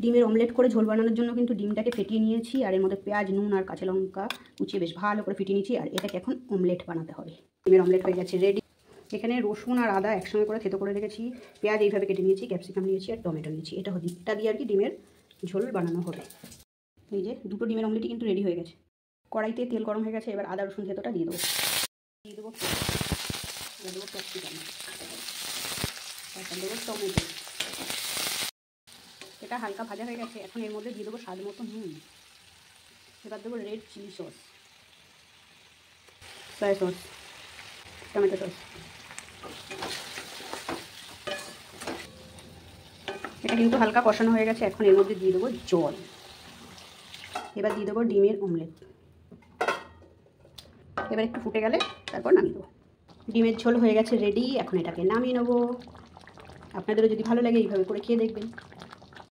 ডিমের অমলেট করে ঝোল বানানোর জন্য কিন্তু ডিমটাকে ফেটিয়ে নিয়েছি, আর এর মধ্যে পেঁয়াজ, নুন আর কাঁচা লঙ্কা কুচিয়ে বেশ ভালো করে ফেটিয়ে নিয়েছি। আর এটাকে এখন অমলেট বানাতে হবে। ডিমের অমলেট হয়ে গেছে রেডি। এখানে রসুন আর আদা একসঙ্গে করে থেতো করে রেখেছি, পেঁয়াজ এইভাবে কেটে নিয়েছি, ক্যাপসিকাম নিয়েছি আর টমেটো নিয়েছি। এটা দিয়ে আর কি ডিমের ঝোল বানানো হবে। এই যে দুটো ডিমের অমলেটই কিন্তু রেডি হয়ে গেছে। কড়াইতে তেল গরম হয়ে গেছে, এবার আদা রসুন থেতোটা দিয়ে দেবো। ক্যাপসিকাম, তারপর দেবো টমেটো। এটা হালকা ভাজা হয়ে গেছে, এখন এর মধ্যে দিয়ে দেবো স্বাদ মতো নুন। এবার দেবো red chilli sauce, soya sauce, tomato sauce. এটা কিন্তু হালকা কষানো হয়ে গেছে, এখন এর মধ্যে দিয়ে দেবো জল। এবার দিয়ে দেবো ডিমের অমলেট। এবার একটু ফুটে গেলে তারপর নামিয়ে দেবো। ডিমের ঝোল হয়ে গেছে রেডি। এখন এটাকে নামিয়ে নেবো। আপনাদেরও যদি ভালো লাগে এইভাবে করে খেয়ে দেখবেন।